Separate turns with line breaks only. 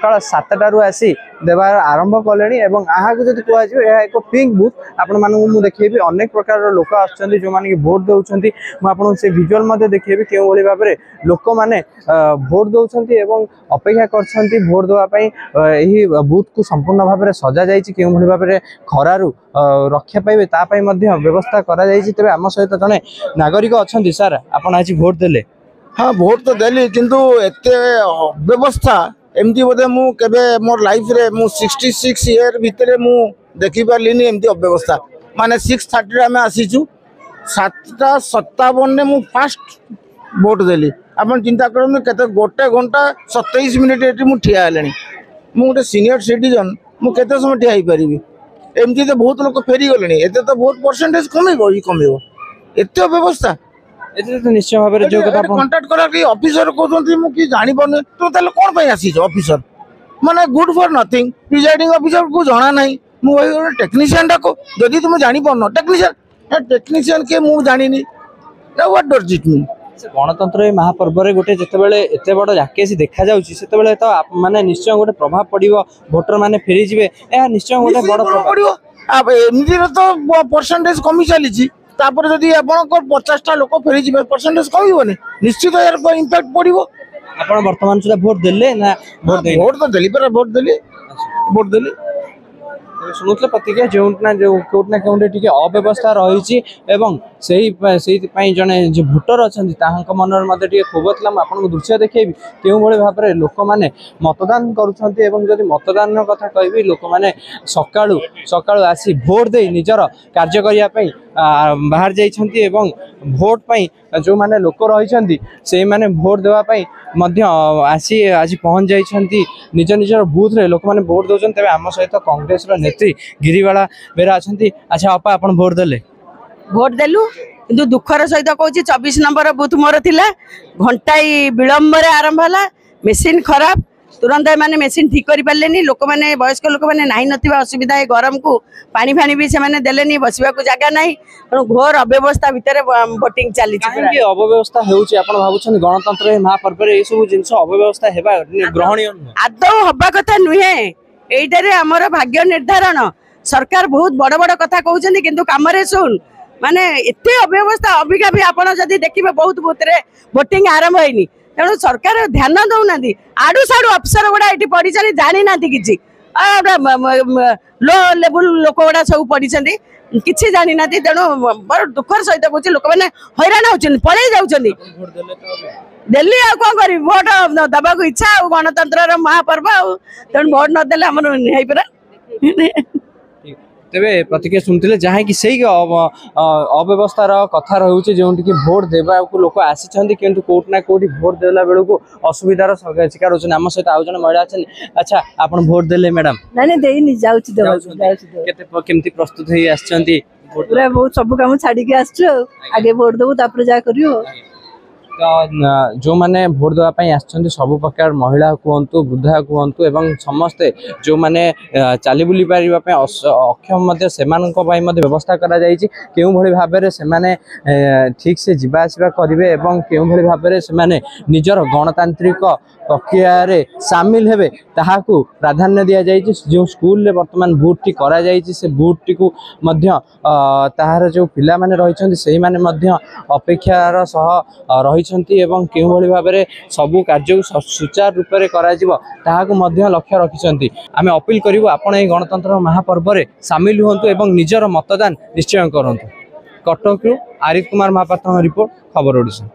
सकाळ 7टारू आसी देवार आरंभ कले यहाँ जब कह एक पिंक बुथ आपण मानू देखी अनेक प्रकार लोक आसुच्चंती जो माने भोट दउछंती आपन से विजुअल देखिए क्यों भली भाव में लोक मैंने भोट दउछंती एवं अपेक्षा करछंती भोट देवा पई एही बूथ को संपूर्ण भाव में सजा जाइछि क्यों भली भाव में खरारु रक्षा पाइबे ता पई मध्य व्यवस्था करा जाइछि। तबे आम सहित जने नागरिक अछंती सर आपण आज भोट देले।
हाँ भोट तो देली किंतु एते व्यवस्था एमती बोधे मु केबे मोर लाइफ रे मु 66 ईयर भितरे मु देखि पारलिनी एमती अव्यवस्था माने 6:30 आमे आसीचु 7:57 ने मु फास्ट भोट देली। अपन चिंता करन केते गोटे घंटा 27 मिनिट एटी मु ठिया हलेनी मु गोटे सीनियर सिटीजन मु केते समय ठिया ही परिबी एमती तो बहुत लोग फेरी गलेनी एते तो बहुत परसेंटेज कमेबो ही कमेबो एते व्यवस्था
तो निश्चय भाव में जो
कांटेक्ट करा कि ऑफिसर कहते मु कि जानि पने तो ताले कोन पई आसी ऑफिसर माने good for nothing presiding officer को जाना नहीं मु भाई टेक्नीशियन डाको जदि तुम जानि पनो टेक्नीशियन के मु जानिनी व्हाट डज इट मीन।
गणतंत्र महापर्व रे गोटे जितेबाला एत बड़ जाकेसी देखा जाउछि सेतेबाला तो माने निश्चय गोटे प्रभाव पड़िबो भोटर माने फेरी जिवे ए निश्चय गोटे बड़ प्रभाव
पड़िबो। अब एमती तो परसेंटेज कमी चली तापर जदि आपनकर 50टा लोक फेरी जिवे परसेंटेज कमिबोनी निश्चित यार इंपैक्ट पड़िबो।
आपण वर्तमान सुधा भोट देले ना
भोट तो देली पर भोट देली
शुणुले प्रतिक्रिया जो कोटना केउंटे टिके अव्यवस्था रही जड़े जो भोटर अच्छा मन में क्षोभ था आपको दृश्य देखी क्यों भाई भाव में लोक मैंने मतदान करुँच मतदान कथा कहि लोक मैंने सकाळु सकाळु आसी भोट दे निजर कार्य करने बाहर जाइछंती भोट पाई जो माने लोक रही से माने भोट देवाई आसी आज पहुँच जाइछंती निज निजर बूथ रे लोक मैंने भोट दौरान तेज आम सहित कांग्रेस नेत्री गिरिवाला बेरा अच्छा। अच्छा अपा अपन भोट देले
भोट देलु किंतु दुखर सहित कहूँ 24 नंबर बूथ मोर थिला घंटाई विलंब आरंभ है मेसीन खराब तुरंत मैंने मेसीन ठीक कर पारे लोक मैंने वयस्क लोक मैंने नहीं नथिबा असुविधा गरम को पानी फानी भी से देलेनी बसवा जगह ना तेणु घोर अव्यवस्था भितर वोटिंग चली
अव्यवस्था भावुं गणतंत्र महापर्व ये सब जिन अव्यवस्था ग्रहणीय
आदौ हवा कथा नुहे यहीटारे आमर भाग्य निर्धारण सरकार बहुत बड़ बड़ कथा कहते कि कम शुण माने एत अव्यवस्था अबिका भी आप देखिए बहुत बूथ वोटिंग आरंभ होनी तेणु सरकार ध्यान दौना आड़ू साड़ू अफसर गुड़ा ये पढ़ी जानी ना कि लो लेवल लोक गुड़ा सब पढ़ी किसी जानी ना तेणु बड़ दुखर सहित कहूँ लोक मैंने हैरान होती पलि जाऊँगी दिल्ली आ कौन करी भोट दबा इच्छा गणतंत्र महापर्व तेणु भोट नदेले आमर
तेरे प्रतिक्रिया शुणुते जहाँ कि सही अव्यवस्थार कथा रोचे जो भोट देवा लोक आसी किंतु कोटना कोटी भोट देला बेलू को असुविधार शिकार होती आम सहित आउ जन महिला अच्छे। अच्छा आप भोट देले मैडम केमती प्रस्तुत
बहुत सब कम छाड़ी आगे भोट देवु जा करियो
तो जो मैंने भोट देवाई आसछन्ति सब प्रकार महिला कहतु वृद्धा कहतु एवं समस्ते जो मैंने चली बुली पारे अक्षम से व्यवस्था करा जाइछि केउ भली भाव में से ठीक से जीवा आसिबा करिवे एवं केउ भली भाव में से निजर गणतांत्रिक प्रक्रिया रे सामिल हेबे ताहाकू प्राधान्य दिया जाइछि। जो स्कूल रे वर्तमान बूथ टी करा जाइछि से बूथ टी को मध्य ताहार जो पिला माने रहिछन्ति सेही माने मध्य अपेक्षार सह रहिछन्ति एवं केउ भली भाव में सबु कार्य सुचारू रूप में करा जिवो ताहाकू मध्य लक्ष्य रखिछन्ति। आमे अपील करिवो आपण ए गणतंत्र महापर्व रे सामिल हुंतु एवं निजर मतदान निश्चय करंतु। कटक आरिफ कुमार महापात्र रिपोर्ट खबर ओडिशा।